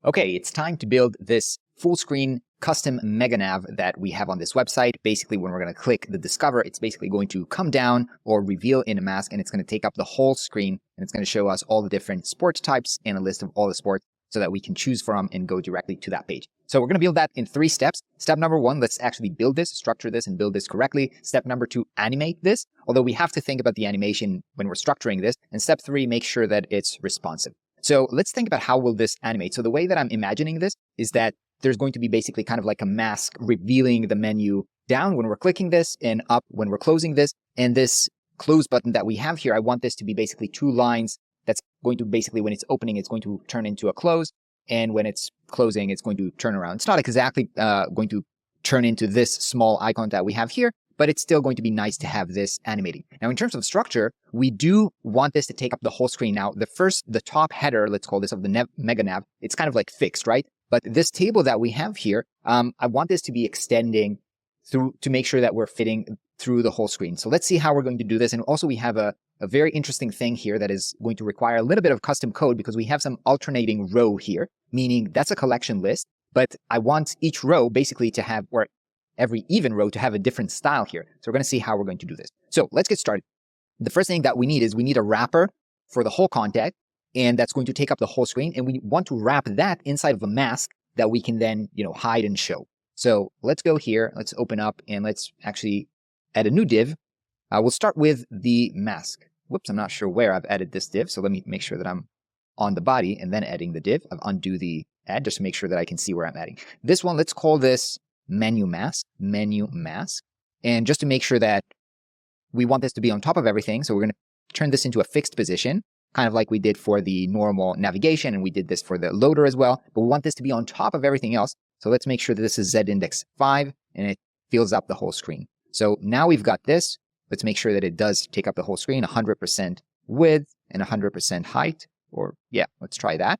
Okay, it's time to build this full screen custom mega nav that we have on this website. Basically, when we're going to click the discover, it's basically going to come down or reveal in a mask, and it's going to take up the whole screen, and it's going to show us all the different sport types and a list of all the sports so that we can choose from and go directly to that page. So we're going to build that in 3 steps. Step number 1, let's actually build this, structure this, and build this correctly. Step number 2, animate this, although we have to think about the animation when we're structuring this. And step 3, make sure that it's responsive. So let's think about how will this animate. So the way that I'm imagining this is that there's going to be basically kind of like a mask revealing the menu down when we're clicking this and up when we're closing this. And this close button that we have here, I want this to be basically 2 lines. That's going to basically, when it's opening, it's going to turn into a close. And when it's closing, it's going to turn around. It's not exactly going to turn into this small icon that we have here, but it's still going to be nice to have this animating. Now, in terms of structure, we do want this to take up the whole screen. Now, the top header, let's call this of the mega nav, it's kind of like fixed, right? But this table that we have here, I want this to be extending through to make sure that we're fitting through the whole screen. So let's see how we're going to do this. And also we have a very interesting thing here that is going to require a little bit of custom code because we have some alternating row here, meaning that's a collection list, but I want each row basically to have, or every even row to have a different style here. So we're going to see how we're going to do this. So let's get started. The first thing that we need is we need a wrapper for the whole content, and that's going to take up the whole screen. And we want to wrap that inside of a mask that we can then, hide and show. So let's go here. Let's open up and let's actually add a new div. We'll start with the mask. Whoops, I'm not sure where I've added this div. So let me make sure that I'm on the body and then adding the div. I'll undo the add just to make sure that I can see where I'm adding. This one, let's call this menu mask. And just to make sure that we want this to be on top of everything, so we're going to turn this into a fixed position, kind of like we did for the normal navigation, and we did this for the loader as well, but we want this to be on top of everything else. So let's make sure that this is Z index 5, and it fills up the whole screen. So now we've got this. Let's make sure that it does take up the whole screen, 100% width and 100% height, or yeah, let's try that.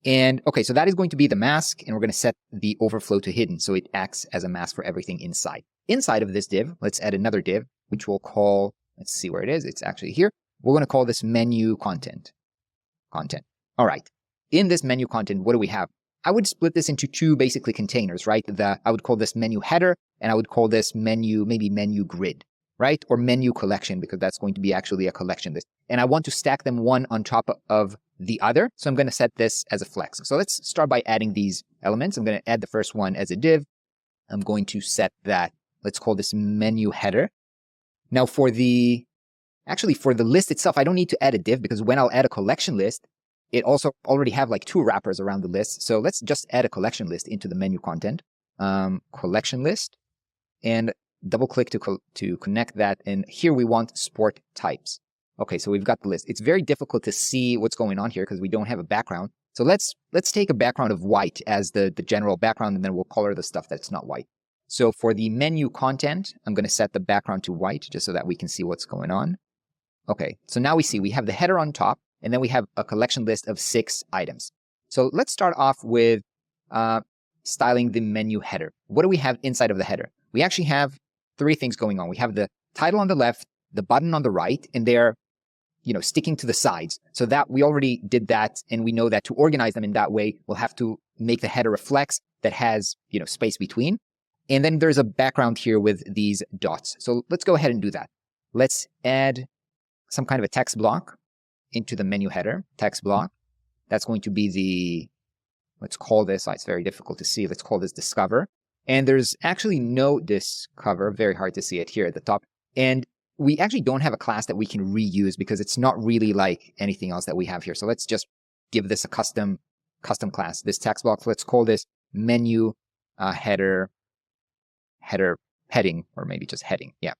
And okay, so that is going to be the mask, and we're going to set the overflow to hidden, so it acts as a mask for everything inside. Inside of this div, let's add another div, which we'll call, let's see where it is. It's actually here. We're going to call this menu content. All right. In this menu content, what do we have? I would split this into 2 basically containers, right? I would call this menu header, and I would call this menu, maybe menu grid, right? Or menu collection, because that's going to be actually a collection list. And I want to stack them one on top of the other. So I'm going to set this as a flex. So let's start by adding these elements. I'm going to add the first one as a div. I'm going to set that, let's call this menu header. Now for the list itself, I don't need to add a div because when I'll add a collection list, it also already have like 2 wrappers around the list. So let's just add a collection list into the menu content, collection list, and double click to connect that. And here we want sport types. Okay, so we've got the list. It's very difficult to see what's going on here because we don't have a background. So let's take a background of white as the general background, and then we'll color the stuff that's not white. So for the menu content, I'm going to set the background to white just so that we can see what's going on. Okay, so now we have the header on top, and then we have a collection list of 6 items. So let's start off with styling the menu header. What do we have inside of the header? We actually have 3 things going on. We have the title on the left, the button on the right, and they're sticking to the sides. So that we already did that, and we know that to organize them in that way, we'll have to make the header a flex that has, space between. And then there's a background here with these dots. So let's go ahead and do that. Let's add some kind of a text block into the menu header, text block. That's going to be let's call this, it's very difficult to see. Let's call this discover. And there's actually no discover, very hard to see it here at the top. And we actually don't have a class that we can reuse because it's not really like anything else that we have here. So let's just give this a custom class, this text box. Let's call this menu heading, or maybe just heading. Yeah.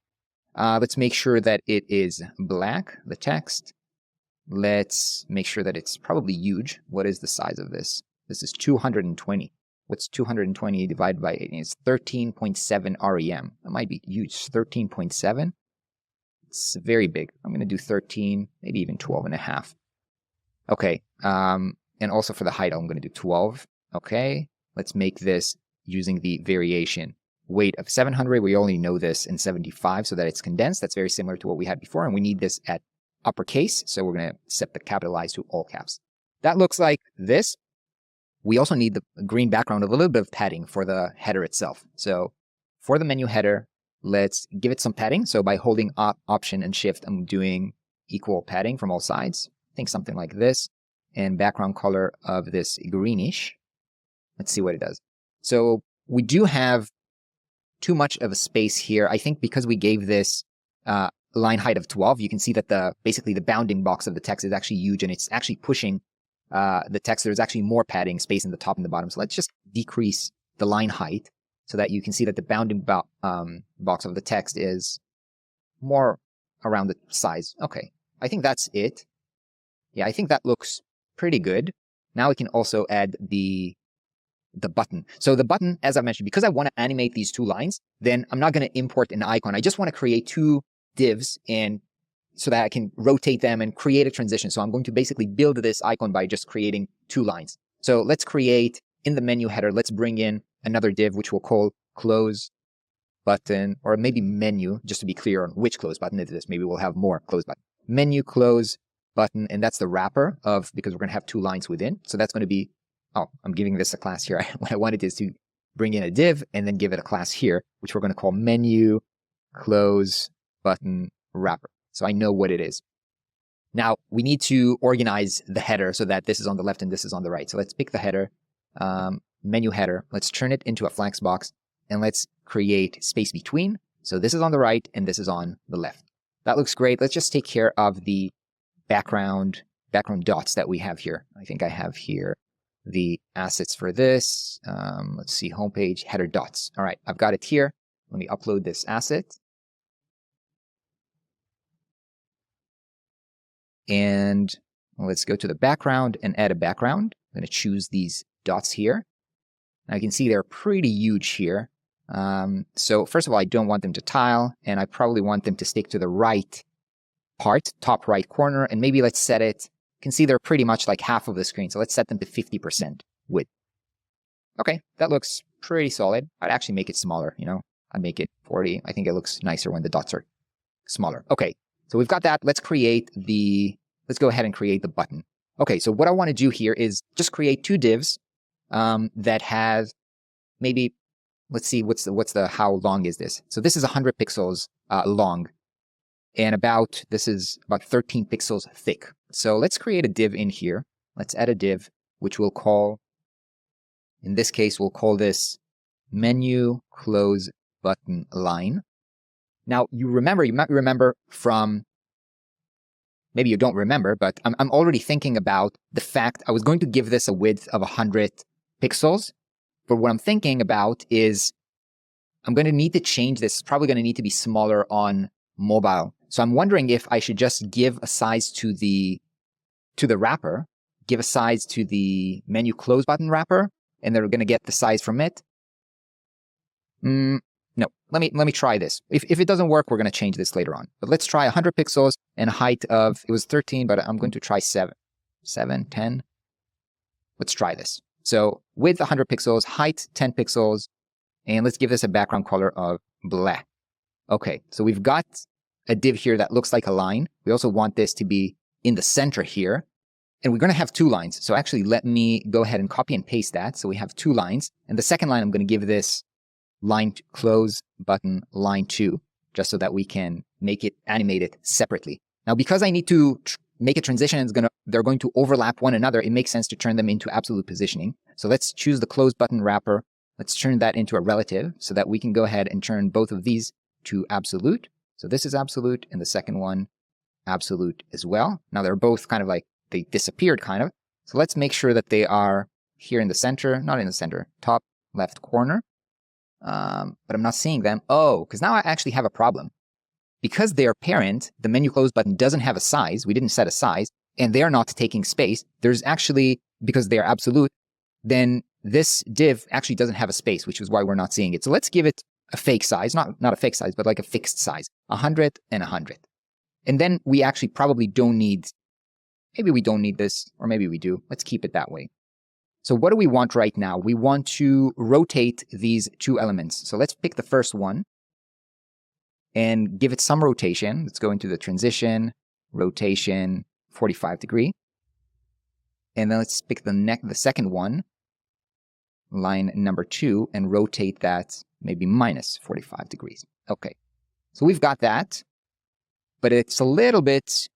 Let's make sure that it is black, the text. Let's make sure that it's probably huge. What is the size of this? This is 220. What's 220 divided by 8? It's 13.7 REM. That might be huge. 13.7. It's very big. I'm going to do 13, maybe even 12 and a half. Okay. And also for the height, I'm going to do 12. Okay. Let's make this using the variation weight of 700. We only know this in 75 so that it's condensed. That's very similar to what we had before. And we need this at uppercase. So we're going to set the capitalized to all caps. That looks like this. we also need the green background with a little bit of padding for the header itself. So for the menu header, let's give it some padding. So by holding Option and Shift, I'm doing equal padding from all sides. I think something like this. And background color of this greenish. Let's see what it does. So we do have too much of a space here. I think because we gave this line height of 12, you can see that basically the bounding box of the text is actually huge, and it's actually pushing the text. There's actually more padding space in the top and the bottom. So let's just decrease the line height so that you can see that the bounding box of the text is more around the size. Okay, I think that's it. Yeah, I think that looks pretty good. Now we can also add the button. So the button, as I mentioned, because I want to animate these two lines, then I'm not going to import an icon. I just want to create two divs and so that I can rotate them and create a transition. So I'm going to basically build this icon by just creating two lines. So let's create in the menu header, let's bring in another div, which we'll call close button, or maybe menu, just to be clear on which close button it is. Maybe we'll have more close button. Menu close button, and that's the wrapper of, because we're going to have two lines within. So that's going to be, oh, I'm giving this a class here. What I wanted is to bring in a div and then give it a class here, which we're going to call menu close button wrapper. So I know what it is. Now we need to organize the header so that this is on the left and this is on the right. So let's pick the header, menu header. Let's turn it into a flex box and let's create space between. So this is on the right and this is on the left. That looks great. Let's just take care of the background dots that we have here. I think I have here the assets for this. Let's see, homepage, header dots. All right, I've got it here. Let me upload this asset. And let's go to the background and add a background. I'm going to choose these dots here. Now you can see they're pretty huge here. So first of all, I don't want them to tile, and I probably want them to stick to the right part, top right corner, and maybe let's set it. You can see they're pretty much like half of the screen, so let's set them to 50% width. Okay, that looks pretty solid. I'd actually make it smaller, I'd make it 40. I think it looks nicer when the dots are smaller. Okay, so we've got that. Let's go ahead and create the button. Okay, so what I want to do here is just create two divs that have maybe, let's see, how long is this? So this is 100 pixels long, and this is about 13 pixels thick. So let's create a div in here. Let's add a div, which we'll call, in this case, we'll call this menu close button line. Now you might remember from, maybe you don't remember, but I'm already thinking about the fact I was going to give this a width of 100 pixels. But what I'm thinking about is I'm going to need to change this. It's probably going to need to be smaller on mobile. So I'm wondering if I should just give a size to the wrapper, give a size to the menu close button wrapper, and they're going to get the size from it. No, let me try this. If it doesn't work, we're going to change this later on. But let's try 100 pixels and a height of, it was 13, but I'm going to try 7, 10. Let's try this. So width 100 pixels, height 10 pixels, and let's give this a background color of black. Okay, so we've got a div here that looks like a line. We also want this to be in the center here. And we're going to have two lines. So actually, let me go ahead and copy and paste that. So we have two lines. And the second line, I'm going to give this line close button line 2, just so that we can make it animated separately. Now, because I need to make a transition and they're going to overlap one another, it makes sense to turn them into absolute positioning. So let's choose the close button wrapper. Let's turn that into a relative so that we can go ahead and turn both of these to absolute. So this is absolute and the second one absolute as well. Now they're both kind of like, they disappeared kind of. So let's make sure that they are here in the center, not in the center, top left corner. But I'm not seeing them. Oh, because now I actually have a problem. Because they're parent, the menu close button doesn't have a size. We didn't set a size, and they're not taking space. There's actually, because they are absolute, then this div actually doesn't have a space, which is why we're not seeing it. So let's give it a fake size, not a fake size, but like a fixed size, 100 and 100. And then we actually probably don't need, maybe we don't need this, or maybe we do. Let's keep it that way. So what do we want right now? We want to rotate these two elements. So let's pick the first one and give it some rotation. Let's go into the transition, rotation, 45 degree. And then let's pick the second one line number 2 and rotate that maybe minus 45 degrees. Okay, so we've got that, but it's a little bit,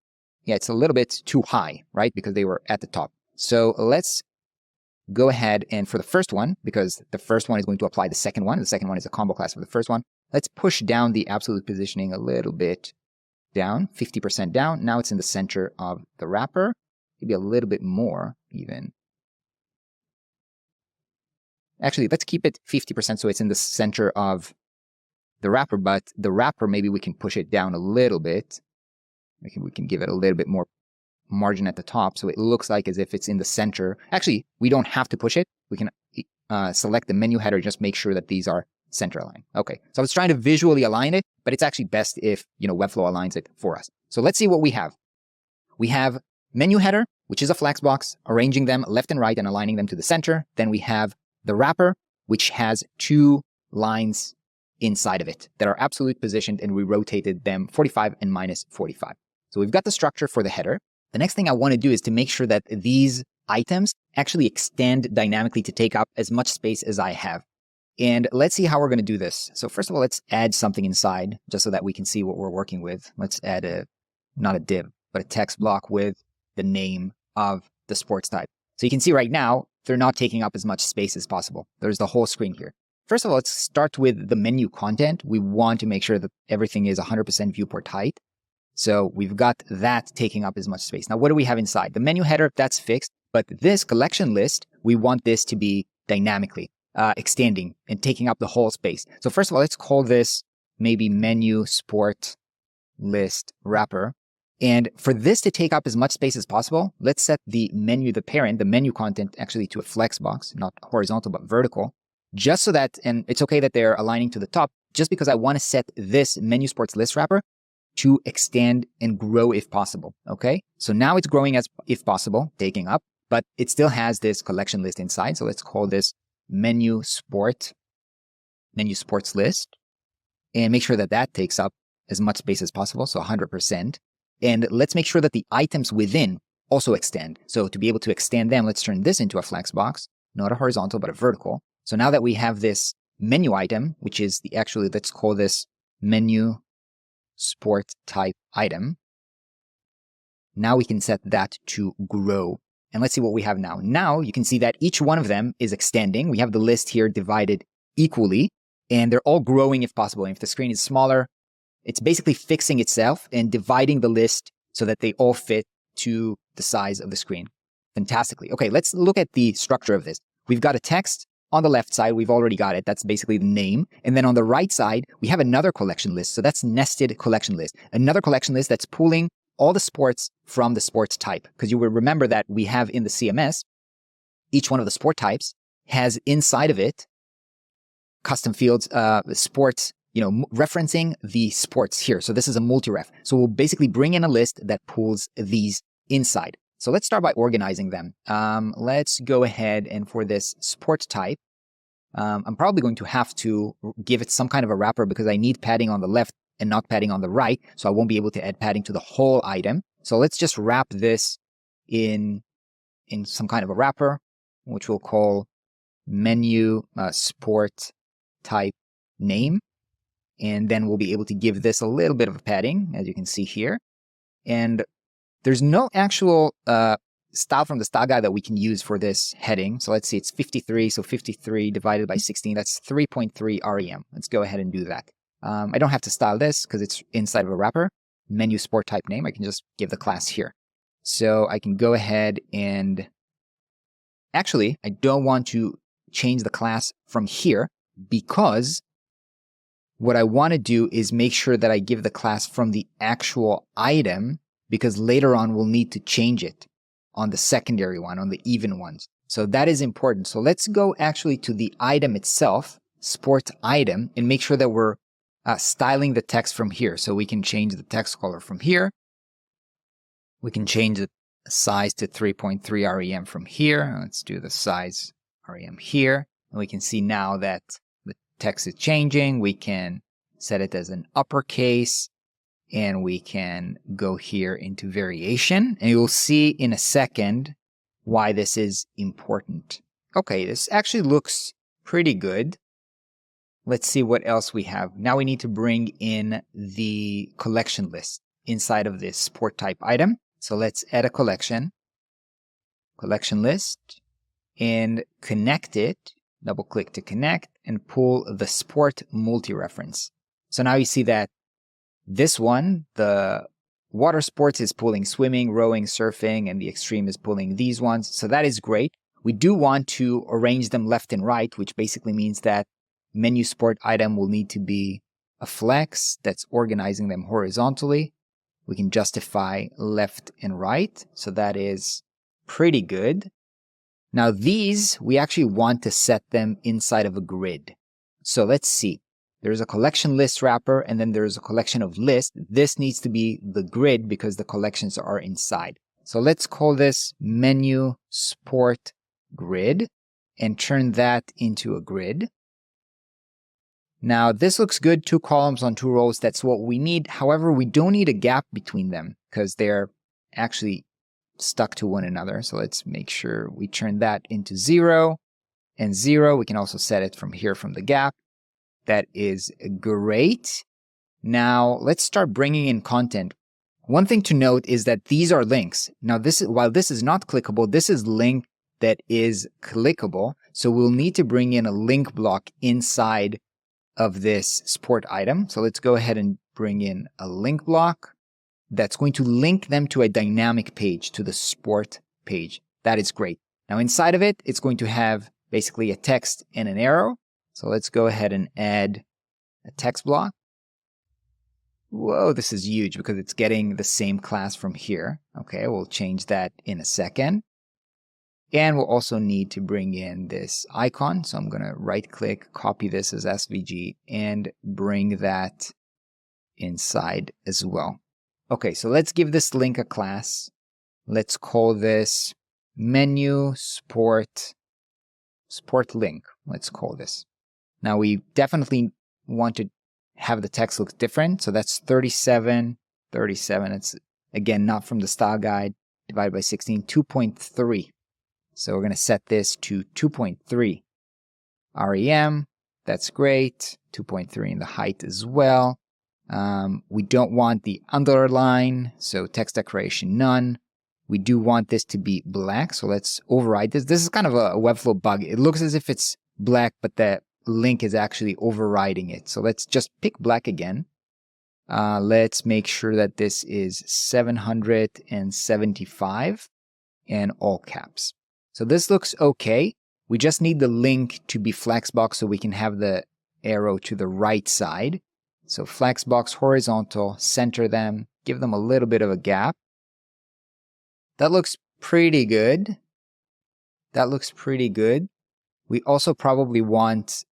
it's a little bit too high, right? Because they were at the top. So let's go ahead and for the first one, because the first one is going to apply the second one is a combo class for the first one, let's push down the absolute positioning a little bit down, 50% down. Now it's in the center of the wrapper, maybe a little bit more even. Actually, let's keep it 50% so it's in the center of the wrapper, but the wrapper, maybe we can push it down a little bit. We can give it a little bit more margin at the top so it looks like as if it's in the center. Actually, we don't have to push it. We can select the menu header, just make sure that these are center aligned. Okay, so I was trying to visually align it, but it's actually best if, Webflow aligns it for us. So let's see what we have. We have menu header, which is a flexbox, arranging them left and right and aligning them to the center. Then we have the wrapper, which has 2 lines inside of it that are absolute positioned, and we rotated them 45 and minus 45. So we've got the structure for the header. The next thing I want to do is to make sure that these items actually extend dynamically to take up as much space as I have. And let's see how we're going to do this. So first of all, let's add something inside just so that we can see what we're working with. Let's add not a div, but a text block with the name of the sports type. So you can see right now, they're not taking up as much space as possible. There's the whole screen here. First of all, let's start with the menu content. We want to make sure that everything is 100% viewport height. So we've got that taking up as much space. Now, what do we have inside? The menu header, that's fixed. But this collection list, we want this to be dynamically extending and taking up the whole space. So first of all, let's call this maybe menu sport list wrapper. And for this to take up as much space as possible, let's set the menu, the parent, the menu content actually to a flex box, not horizontal, but vertical. Just so that, and it's okay that they're aligning to the top, just because I want to set this menu sports list wrapper to extend and grow if possible, okay? So now it's growing as if possible, taking up, but it still has this collection list inside. So let's call this menu sports list, and make sure that that takes up as much space as possible, so 100%. And let's make sure that the items within also extend. So to be able to extend them, let's turn this into a flex box, not a horizontal, but a vertical. So now that we have this menu item, which is let's call this menu sport type item. Now we can set that to grow. And let's see what we have now. Now you can see that each one of them is extending. We have the list here divided equally, and they're all growing if possible. And if the screen is smaller, it's basically fixing itself and dividing the list so that they all fit to the size of the screen fantastically. Okay, let's look at the structure of this. We've got a text on the left side. We've already got it. That's basically the name. And then on the right side, we have another collection list. So that's nested collection list. Another collection list that's pulling all the sports from the sports type. Because you will remember that we have in the CMS, each one of the sport types has inside of it custom fields, sports, referencing the sports here. So this is a multi-ref. So we'll basically bring in a list that pulls these inside. So let's start by organizing them. Let's go ahead and for this sport type, I'm probably going to have to give it some kind of a wrapper because I need padding on the left and not padding on the right. So I won't be able to add padding to the whole item. So let's just wrap this in some kind of a wrapper, which we'll call menu sport type name. And then we'll be able to give this a little bit of a padding, as you can see here. And there's no actual style from the style guide that we can use for this heading. So let's see, it's 53. So 53 divided by 16, that's 3.3 REM. Let's go ahead and do that. I don't have to style this because it's inside of a wrapper. Menu sport type name, I can just give the class here. So I can go ahead and actually, I don't want to change the class from here because what I want to do is make sure that I give the class from the actual item because later on we'll need to change it on the secondary one, on the even ones. So that is important. So let's go actually to the item itself, sport item, and make sure that we're styling the text from here. So we can change the text color from here. We can change the size to 3.3 REM from here. Let's do the size REM here. And we can see now that the text is changing. We can set it as an uppercase. And we can go here into variation. And you'll see in a second why this is important. Okay, this actually looks pretty good. Let's see what else we have. Now we need to bring in the collection list inside of this sport type item. So let's add a collection list, and connect it. Double click to connect and pull the sport multi-reference. So now you see that this one, the water sports, is pulling swimming, rowing, surfing, and the extreme is pulling these ones. So that is great. We do want to arrange them left and right, which basically means that menu sport item will need to be a flex that's organizing them horizontally. We can justify left and right. So that is pretty good. Now these, we actually want to set them inside of a grid. So let's see. There's a collection list wrapper, and then there's a collection of lists. This needs to be the grid because the collections are inside. So let's call this menu sport grid and turn that into a grid. Now this looks good, 2 columns on 2 rows. That's what we need. However, we don't need a gap between them because they're actually stuck to one another. So let's make sure we turn that into 0 and 0. We can also set it from here from the gap. That is great. Now let's start bringing in content. One thing to note is that these are links. Now while this is not clickable, this is link that is clickable. So we'll need to bring in a link block inside of this sport item. So let's go ahead and bring in a link block that's going to link them to a dynamic page, to the sport page. That is great. Now inside of it, it's going to have basically a text and an arrow. So let's go ahead and add a text block. Whoa, this is huge because it's getting the same class from here. Okay, we'll change that in a second. And we'll also need to bring in this icon. So I'm going to right click, copy this as SVG, and bring that inside as well. Okay, so let's give this link a class. Let's call this menu sport link. Let's call this. Now we definitely want to have the text look different. So that's 37. It's again not from the style guide. Divided by 16, 2.3. So we're going to set this to 2.3 REM. That's great. 2.3 in the height as well. We don't want the underline, so text decoration none. We do want this to be black, so let's override this. This is kind of a Webflow bug. It looks as if it's black, but the link is actually overriding it. So let's just pick black again. Let's make sure that this is 775 and all caps. So this looks okay. We just need the link to be flexbox so we can have the arrow to the right side. So flexbox horizontal, center them, give them a little bit of a gap. That looks pretty good. We also probably want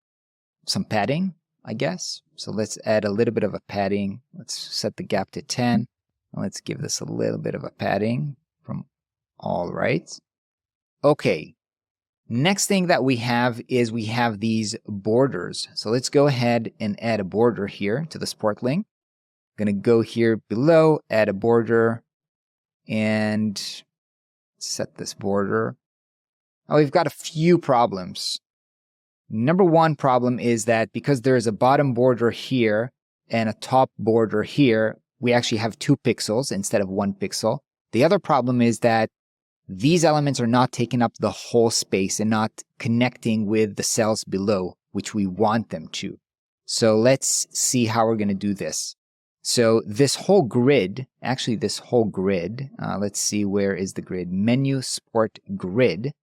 some padding, I guess. So let's add a little bit of a padding. Let's set the gap to 10. Let's give this a little bit of a padding from all right. Okay. Next thing that we have is we have these borders. So let's go ahead and add a border here to the sport link. I'm going to go here below, add a border, and set this border. Oh, we've got a few problems. Number one problem is that because there is a bottom border here and a top border here, we actually have 2 pixels instead of 1 pixel. The other problem is that these elements are not taking up the whole space and not connecting with the cells below, which we want them to. So let's see how we're going to do this. So this whole grid, let's see, where is the grid? Menu sport grid.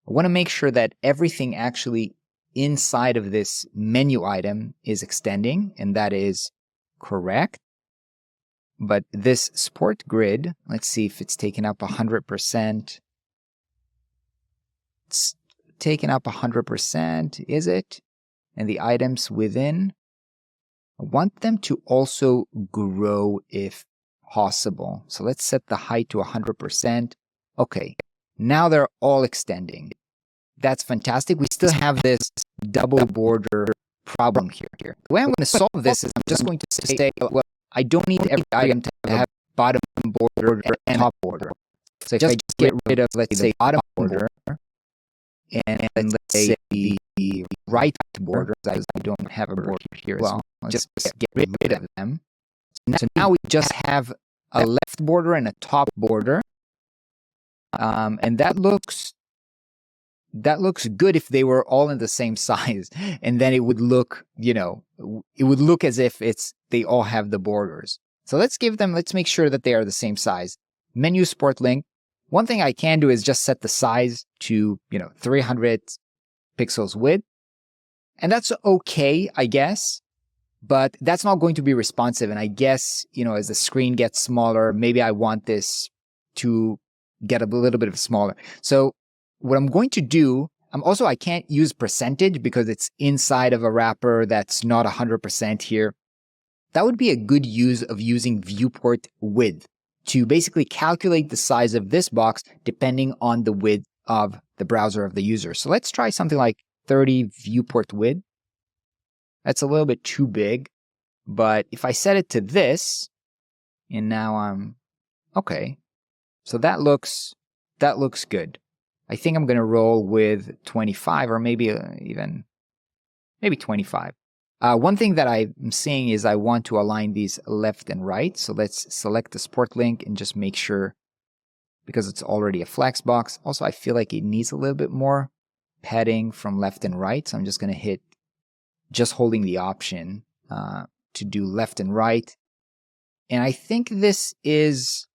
I want to make sure that everything actually inside of this menu item is extending, and that is correct. But this sport grid, let's see if it's taken up 100%. It's taken up 100%, is it? And the items within, I want them to also grow if possible. So let's set the height to 100%. Okay, now they're all extending. That's fantastic. We still have this double border problem here. The way I'm going to solve this is I'm just going to say, well, I don't need every item to have bottom border and top border. So if I just get rid of, let's say, bottom border and let's say the right border, as I don't have a border here as well, let's just get rid of them. So now we just have a left border and a top border. And that looks good if they were all in the same size. And then it would look, it would look as if they all have the borders. So let's make sure that they are the same size. Menu Sport Link. One thing I can do is just set the size to, 300 pixels width. And that's okay, I guess. But that's not going to be responsive. And I guess, as the screen gets smaller, maybe I want this to get a little bit smaller. So what I'm going to do, I can't use percentage because it's inside of a wrapper that's not 100% here. That would be a good use of using viewport width to basically calculate the size of this box depending on the width of the browser of the user. So let's try something like 30 viewport width. That's a little bit too big, but if I set it to this, and now I'm okay. So that looks good. I think I'm going to roll with 25 or maybe 25. One thing that I'm seeing is I want to align these left and right. So let's select the Sport Link and just make sure, because it's already a flex box. Also, I feel like it needs a little bit more padding from left and right. So I'm just going to hit, just holding the option to do left and right. And I think this is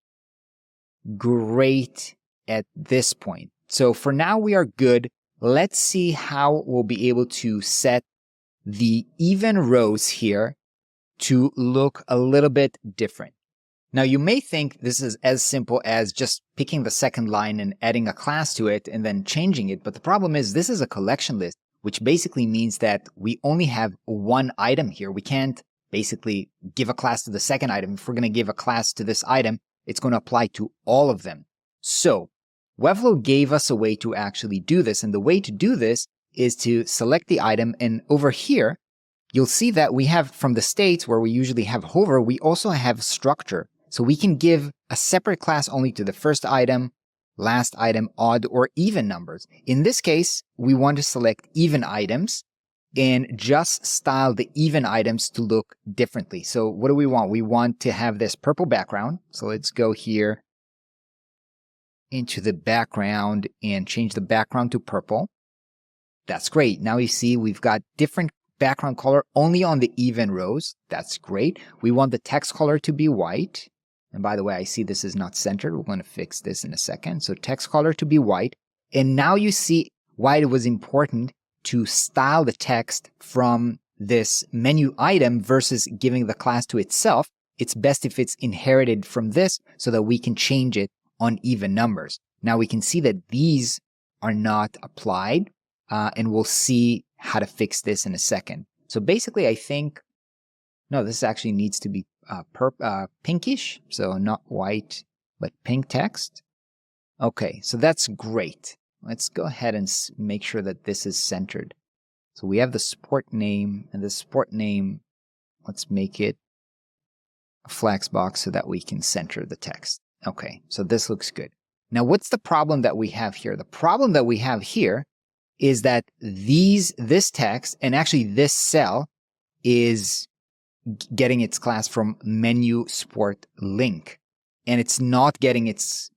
great at this point. So for now, we are good. Let's see how we'll be able to set the even rows here to look a little bit different. Now, you may think this is as simple as just picking the second line and adding a class to it and then changing it. But the problem is this is a collection list, which basically means that we only have one item here. We can't basically give a class to the second item. If we're going to give a class to this item, it's going to apply to all of them. So Webflow gave us a way to actually do this. And the way to do this is to select the item. And over here, you'll see that we have, from the states where we usually have hover, we also have structure. So we can give a separate class only to the first item, last item, odd or even numbers. In this case, we want to select even items and just style the even items to look differently. So what do we want? We want to have this purple background. So let's go here into the background and change the background to purple. That's great. Now you see we've got different background color only on the even rows. That's great. We want the text color to be white. And by the way, I see this is not centered. We're going to fix this in a second. So text color to be white. And now you see why it was important to style the text from this menu item versus giving the class to itself. It's best if it's inherited from this so that we can change it on even numbers. Now we can see that these are not applied, and we'll see how to fix this in a second. So basically, I think, no, this actually needs to be pinkish, so not white, but pink text. Okay, so that's great. Let's go ahead and make sure that this is centered. So we have the sport name, and the sport name, let's make it a flex box so that we can center the text. Okay, so this looks good. Now, what's the problem that we have here? The problem that we have here is that this text, and actually this cell, is getting its class from menu sport link, and it's not getting its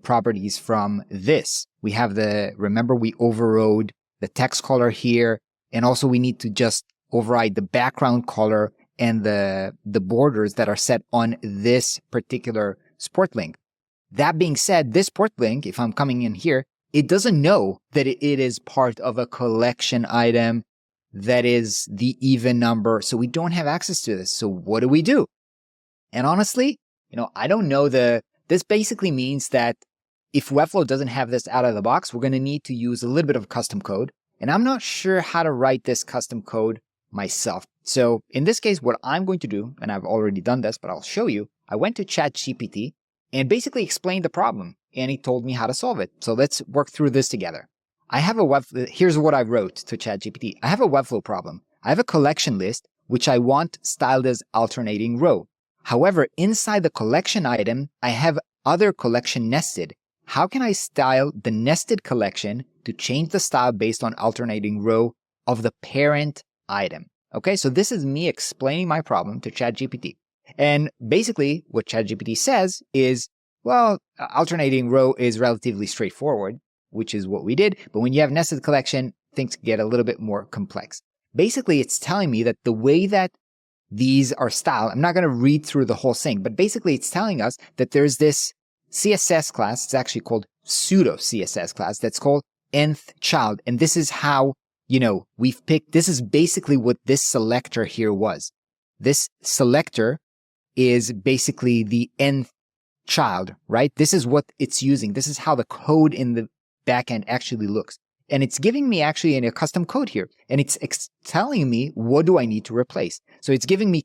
properties from this. We have remember we overrode the text color here, and also we need to just override the background color and the borders that are set on this particular sport link. That being said, this sport link, if I'm coming in here, it doesn't know that it is part of a collection item that is the even number. So we don't have access to this. So what do we do? And honestly, I don't know. This basically means that if Webflow doesn't have this out of the box, we're going to need to use a little bit of custom code. And I'm not sure how to write this custom code myself. So in this case, what I'm going to do, and I've already done this, but I'll show you, I went to ChatGPT and basically explained the problem, and he told me how to solve it. So let's work through this together. Here's what I wrote to ChatGPT. I have a Webflow problem. I have a collection list, which I want styled as alternating row. However, inside the collection item, I have other collection nested. how can I style the nested collection to change the style based on alternating row of the parent item? Okay, so this is me explaining my problem to ChatGPT. And basically what ChatGPT says is, well, alternating row is relatively straightforward, which is what we did. But when you have nested collection, things get a little bit more complex. Basically, it's telling me that the way that these are styled, I'm not going to read through the whole thing, but basically it's telling us that there's this CSS class. It's actually called pseudo CSS class that's called nth child. And this is how, we've picked, this is basically what this selector here was. This selector is basically the nth child, right? This is what it's using. This is how the code in the backend actually looks. And it's giving me actually a custom code here. And it's telling me what do I need to replace. So it's giving me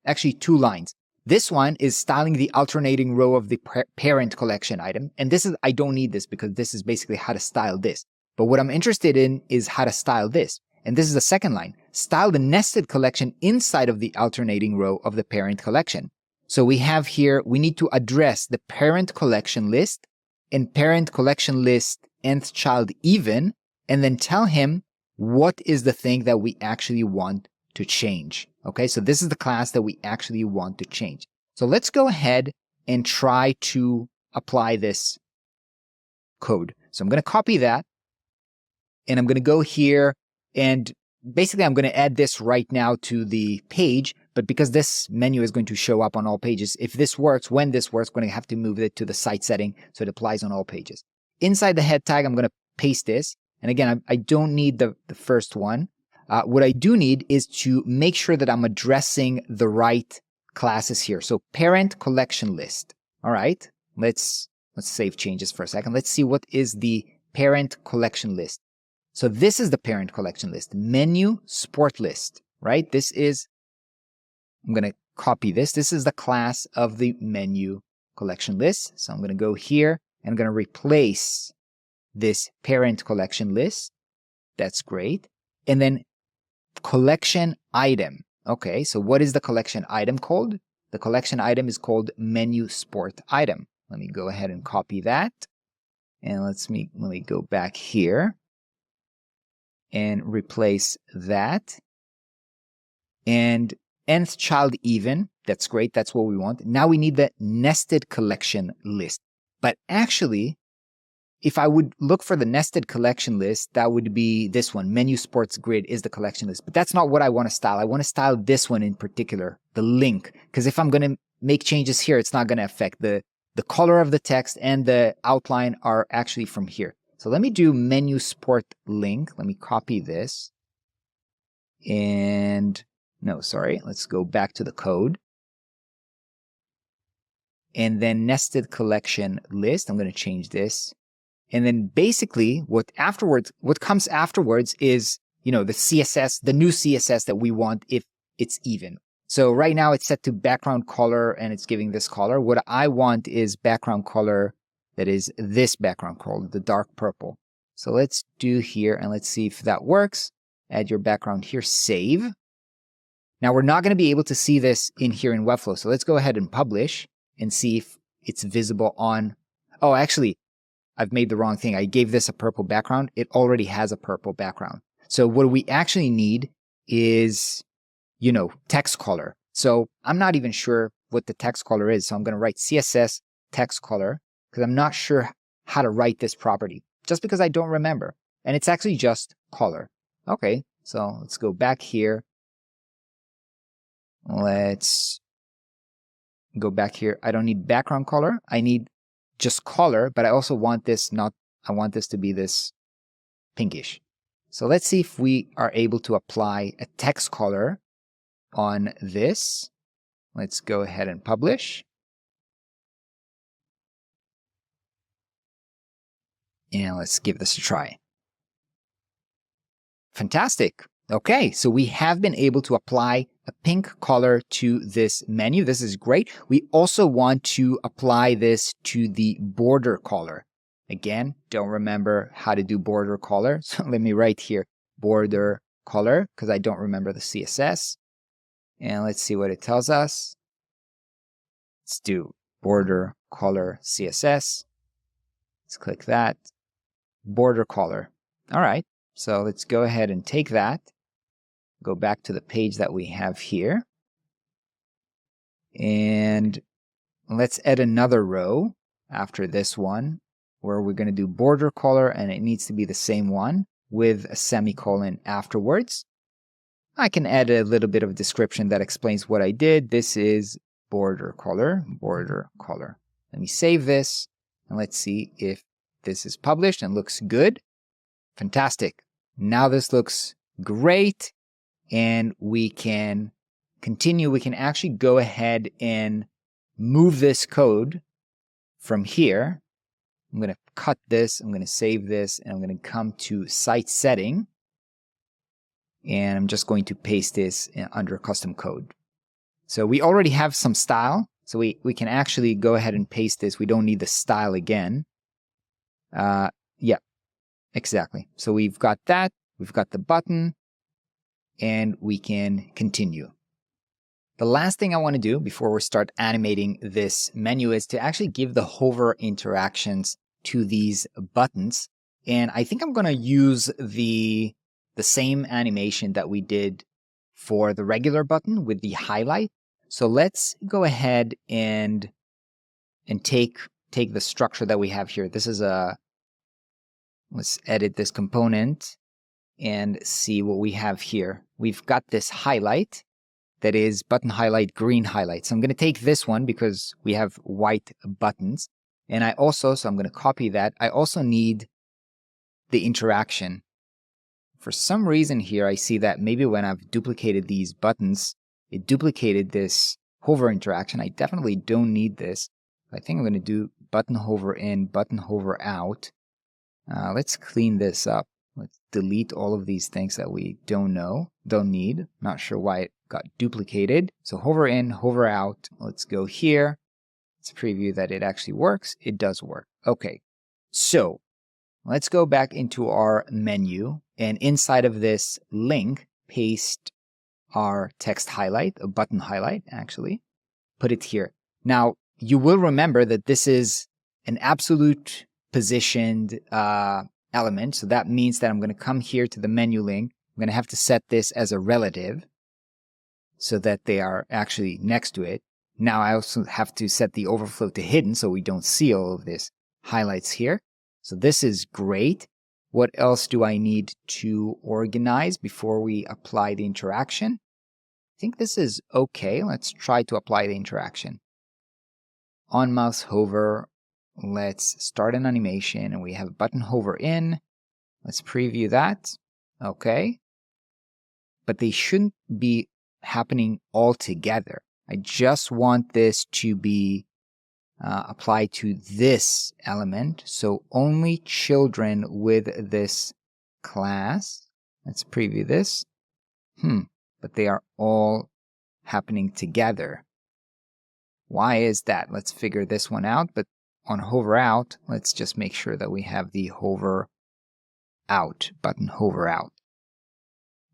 actually 2 lines. This one is styling the alternating row of the parent collection item. And this is, I don't need this because this is basically how to style this. But what I'm interested in is how to style this. And this is the second line. Style the nested collection inside of the alternating row of the parent collection. So we have here, we need to address the parent collection list and parent collection list nth child even, and then tell him what is the thing that we actually want to change. Okay, so this is the class that we actually want to change. So let's go ahead and try to apply this code. So I'm going to copy that, and I'm going to go here, and basically I'm going to add this right now to the page, but because this menu is going to show up on all pages, if this works, when this works, I'm going to have to move it to the site setting so it applies on all pages. Inside the head tag, I'm going to paste this. And again, I don't need the first one. What I do need is to make sure that I'm addressing the right classes here. So parent collection list. All right, let's save changes for a second. Let's see what is the parent collection list. So this is the parent collection list, menu sport list, right? This is, I'm going to copy this. This is the class of the menu collection list. So I'm going to go here and I'm going to replace this parent collection list. That's great. And then collection item. Okay, so what is the collection item called? The collection item is called menu sport item. Let me go ahead and copy that. And let me go back here and replace that. And nth child even. That's great. That's what we want. Now we need the nested collection list. But actually, if I would look for the nested collection list, that would be this one. Menu sports grid is the collection list. But that's not what I want to style. I want to style this one in particular, the link. Because if I'm going to make changes here, it's not going to affect the color of the text, and the outline are actually from here. So let me do menu sport link. Let me copy this. And no, sorry. Let's go back to the code. And then nested collection list. I'm going to change this. And then basically what comes afterwards is, the CSS, the new CSS that we want if it's even. So right now it's set to background color and it's giving this color. What I want is background color that is this background color, the dark purple. So let's do here and let's see if that works. Add your background here, save. Now we're not going to be able to see this in here in Webflow. So let's go ahead and publish and see if it's visible on, oh, actually, I've made the wrong thing. I gave this a purple background. It already has a purple background. So what we actually need is, text color. So I'm not even sure what the text color is. So I'm going to write CSS text color because I'm not sure how to write this property just because I don't remember. And it's actually just color. Okay, so let's go back here. Let's go back here. I don't need background color. I need just color, but I also want this I want this to be this pinkish. So let's see if we are able to apply a text color on this. Let's go ahead and publish. And let's give this a try. Fantastic. Okay, so we have been able to apply a pink color to this menu. This is great. We also want to apply this to the border color. Again, don't remember how to do border color. So let me write here border color because I don't remember the CSS. And let's see what it tells us. Let's do border color CSS. Let's click that. Border color. All right. So let's go ahead and take that. Go back to the page that we have here. And let's add another row after this one where we're going to do border color, and it needs to be the same one with a semicolon afterwards. I can add a little bit of description that explains what I did. This is border color, border color. Let me save this and let's see if this is published and looks good. Fantastic. Now this looks great and we can continue. We can actually go ahead and move this code from here. I'm going to cut this, I'm going to save this, and I'm going to come to site setting. And I'm just going to paste this under custom code. So we already have some style. So we can actually go ahead and paste this. We don't need the style again. Yeah, exactly. So we've got that. We've got the button. And we can continue. The last thing I want to do before we start animating this menu is to actually give the hover interactions to these buttons. And I think I'm going to use the same animation that we did for the regular button with the highlight. So let's go ahead and take the structure that we have here. This is let's edit this component and see what we have here. We've got this highlight that is button highlight, green highlight. So I'm going to take this one because we have white buttons. And so I'm going to copy that. I also need the interaction. For some reason here, I see that maybe when I've duplicated these buttons, it duplicated this hover interaction. I definitely don't need this. I think I'm going to do button hover in, button hover out. Let's clean this up. Let's delete all of these things that we don't need. Not sure why it got duplicated. So hover in, hover out. Let's go here. Let's preview that it actually works. It does work. Okay. So let's go back into our menu, and inside of this link, paste our text highlight, a button highlight, actually. Put it here. Now, you will remember that this is an absolute positioned element. So that means that I'm going to come here to the menu link. I'm going to have to set this as a relative so that they are actually next to it. Now, I also have to set the overflow to hidden so we don't see all of this highlights here. So this is great. What else do I need to organize before we apply the interaction? I think this is okay. Let's try to apply the interaction. On mouse hover, let's start an animation, and we have button hover in. Let's preview that. Okay. But they shouldn't be happening all together. I just want this to be apply to this element. So only children with this class. Let's preview this. But they are all happening together. Why is that? Let's figure this one out. But on hover out, let's just make sure that we have the hover out button, hover out.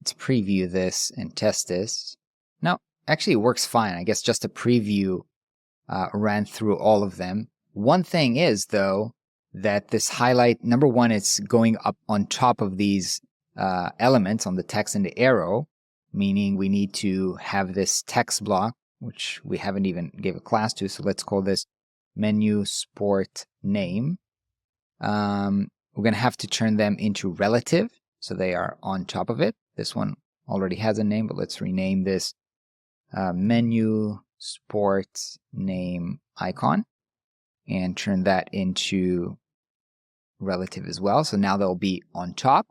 Let's preview this and test this. No, actually it works fine. I guess just a preview ran through all of them. One thing is, though, that this highlight, number one, it's going up on top of these elements on the text and the arrow, meaning we need to have this text block, which we haven't even gave a class to. So let's call this menu sport name. We're going to have to turn them into relative, so they are on top of it. This one already has a name, but let's rename this menu sport name icon and turn that into relative as well. So now they'll be on top,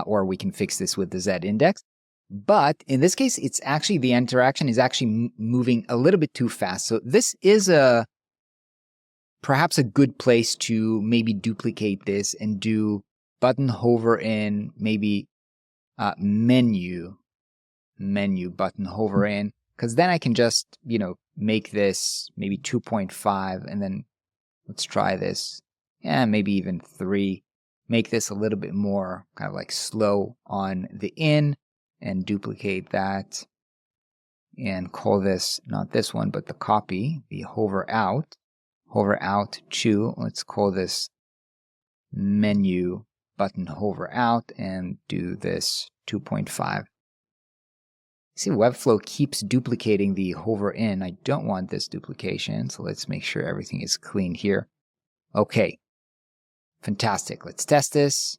or we can fix this with the Z index. But in this case, it's actually the interaction is actually moving a little bit too fast. So this is perhaps a good place to maybe duplicate this and do button hover in, maybe menu button hover in, because then I can just, make this maybe 2.5, and then let's try this. Yeah, maybe even 3. Make this a little bit more kind of like slow on the in, and duplicate that and call this, not this one, but the copy, the hover out 2. Let's call this menu button hover out and do this 2.5. See, Webflow keeps duplicating the hover in. I don't want this duplication, so let's make sure everything is clean here. Okay, fantastic. Let's test this.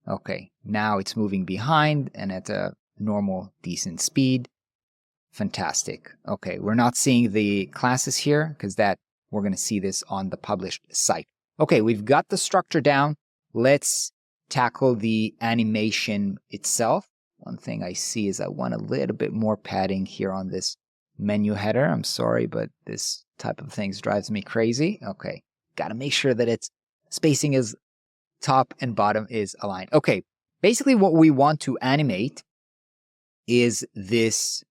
Okay, now it's moving behind and at a normal, decent speed. Fantastic. Okay, we're not seeing the classes here because we're going to see this on the published site. Okay, we've got the structure down. Let's tackle the animation itself. One thing I see is I want a little bit more padding here on this menu header. I'm sorry, but this type of things drives me crazy. Okay, got to make sure that its spacing is top and bottom is aligned. Okay, basically what we want to animate is this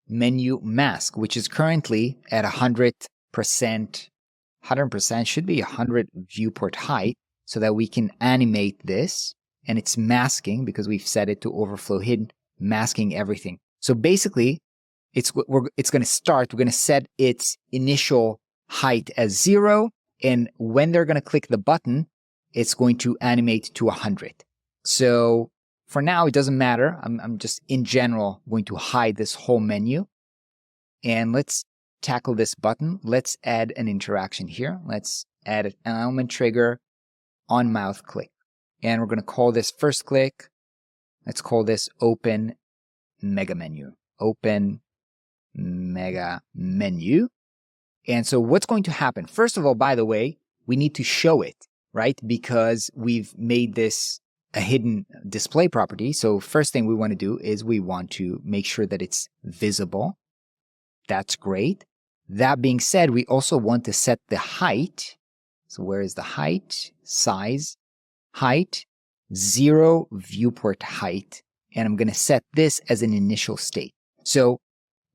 menu mask, which is currently at 100%. 100% should be 100 viewport height so that we can animate this. And it's masking because we've set it to overflow hidden, masking everything. So basically, it's going to start. We're going to set its initial height as 0. And when they're going to click the button, it's going to animate to 100. So for now, it doesn't matter. I'm just in general going to hide this whole menu. And let's tackle this button. Let's add an interaction here. Let's add an element trigger on mouse click. And we're going to call this first click. Let's call this open mega menu. Open mega menu. And so what's going to happen? First of all, by the way, we need to show it, right? Because we've made this a hidden display property. So first thing we want to do is we want to make sure that it's visible. That's great. That being said, we also want to set the height. So where is the height? Size. Height, 0 viewport height, and I'm going to set this as an initial state. So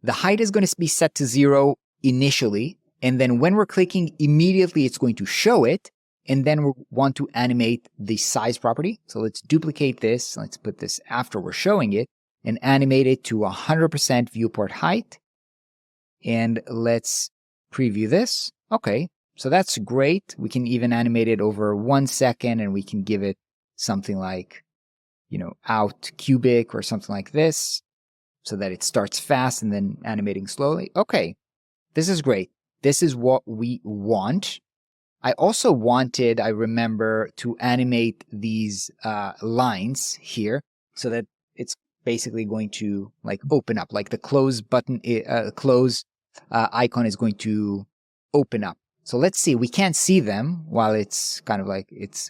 the height is going to be set to 0 initially, and then when we're clicking, immediately it's going to show it, and then we want to animate the size property. So let's duplicate this. Let's put this after we're showing it, and animate it to 100% viewport height. And let's preview this. Okay. So that's great. We can even animate it over 1 second and we can give it something like, out cubic or something like this so that it starts fast and then animating slowly. Okay, this is great. This is what we want. I also wanted, I remember, to animate these lines here so that it's basically going to open up, like the close button, close icon is going to open up. So let's see, we can't see them while it's kind of like it's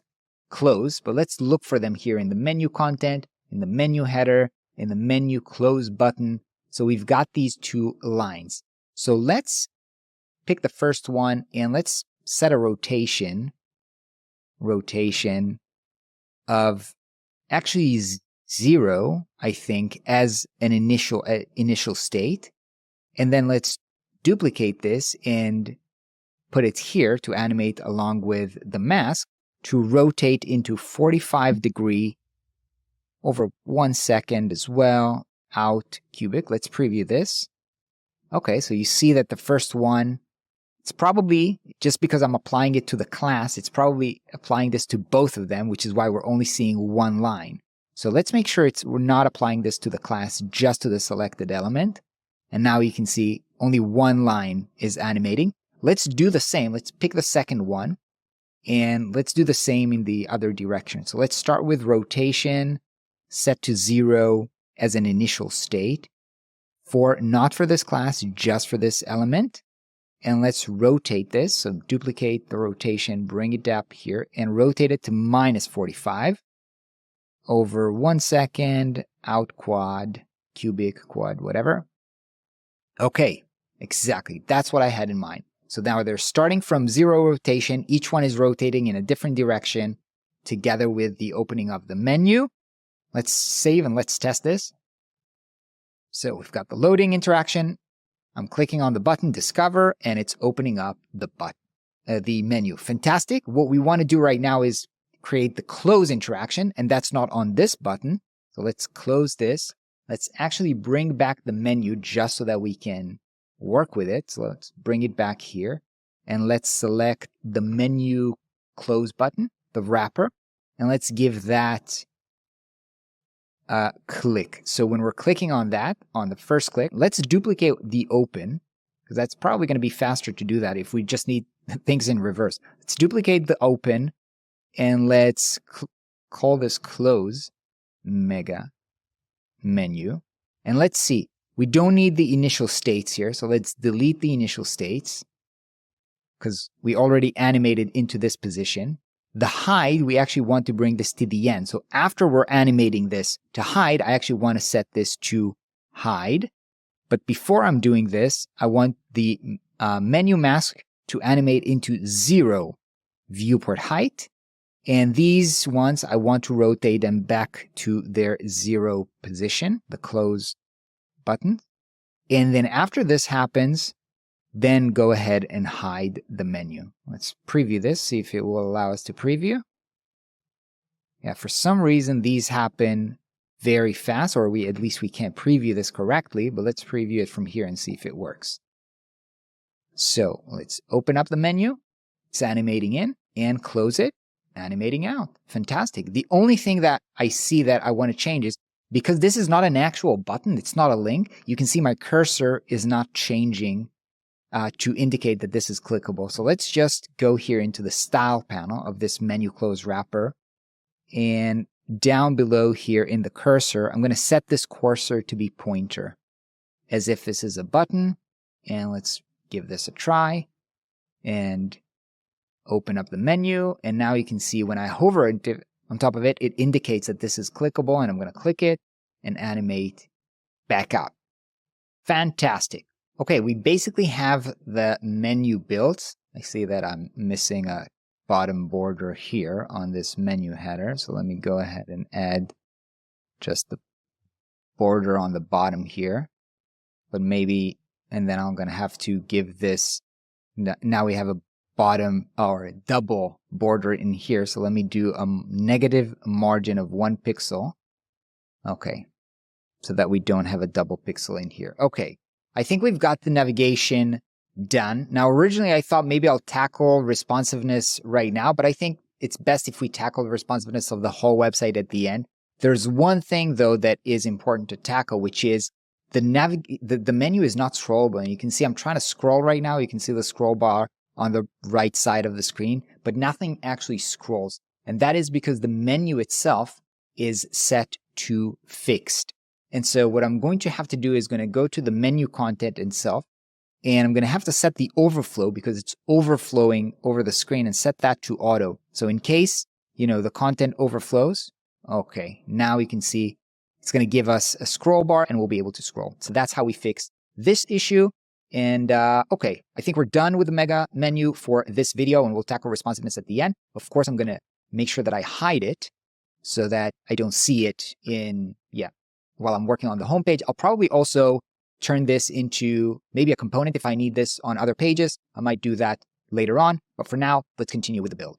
closed, but let's look for them here in the menu content, in the menu header, in the menu close button. So we've got these two lines. So let's pick the first one and let's set a rotation of actually 0, I think, as an initial state. And then let's duplicate this and put it here to animate along with the mask to rotate into 45-degree over 1 second as well. Out cubic. Let's preview this. Okay, so you see that the first one, it's probably, just because I'm applying it to the class, it's probably applying this to both of them, which is why we're only seeing one line. So let's make sure we're not applying this to the class, just to the selected element. And now you can see only one line is animating. Let's do the same. Let's pick the second one and let's do the same in the other direction. So let's start with rotation set to 0 as an initial state not for this class, just for this element. And let's rotate this. So duplicate the rotation, bring it up here and rotate it to -45 over 1 second, out quad, cubic, quad, whatever. Okay, exactly. That's what I had in mind. So now they're starting from 0 rotation. Each one is rotating in a different direction together with the opening of the menu. Let's save and let's test this. So we've got the loading interaction. I'm clicking on the button discover and it's opening up the menu. Fantastic. What we want to do right now is create the close interaction, and that's not on this button. So let's close this. Let's actually bring back the menu just so that we can work with it. So let's bring it back here and let's select the menu close button. the wrapper, and let's give that a click. So when we're clicking on that, on the first click, let's duplicate the open, because that's probably going to be faster to do that if we just need things in reverse. Let's duplicate the open, and let's call this close mega menu. And let's see, we don't need the initial states here, so let's delete the initial states because we already animated into this position. The hide, we actually want to bring this to the end. So after we're animating this to hide, I actually want to set this to hide. But before I'm doing this, I want the menu mask to animate into 0 viewport height. And these ones, I want to rotate them back to their 0 position, the close button. And then after this happens, then go ahead and hide the menu. Let's preview this, see if it will allow us to preview. Yeah, for some reason, these happen very fast, or at least we can't preview this correctly, but let's preview it from here and see if it works. So let's open up the menu. It's animating in, and close it, animating out. Fantastic. The only thing that I see that I want to change is, because this is not an actual button, it's not a link, you can see my cursor is not changing to indicate that this is clickable. So let's just go here into the style panel of this menu close wrapper. And down below here in the cursor, I'm going to set this cursor to be pointer, as if this is a button. And let's give this a try and open up the menu. And now you can see when I hover on top of it, it indicates that this is clickable, and I'm going to click it and animate back up. Fantastic. Okay, we basically have the menu built. I see that I'm missing a bottom border here on this menu header. So let me go ahead and add just the border on the bottom here. But maybe, and then I'm going to have to give this, now we have a bottom or a double border in here. So let me do a negative margin of 1 pixel. Okay, so that we don't have a double pixel in here. Okay, I think we've got the navigation done. Now, originally I thought maybe I'll tackle responsiveness right now, but I think it's best if we tackle the responsiveness of the whole website at the end. There's one thing though that is important to tackle, which is the menu is not scrollable. And you can see I'm trying to scroll right now. You can see the scroll bar on the right side of the screen, but nothing actually scrolls. And that is because the menu itself is set to fixed. And so what I'm going to have to do is going to go to the menu content itself, and I'm going to have to set the overflow because it's overflowing over the screen, and set that to auto. So in case, the content overflows, okay, now we can see it's going to give us a scroll bar and we'll be able to scroll. So that's how we fix this issue. And okay, I think we're done with the mega menu for this video, and we'll tackle responsiveness at the end. Of course, I'm going to make sure that I hide it so that I don't see it while I'm working on the homepage. I'll probably also turn this into maybe a component if I need this on other pages. I might do that later on. But for now, let's continue with the build.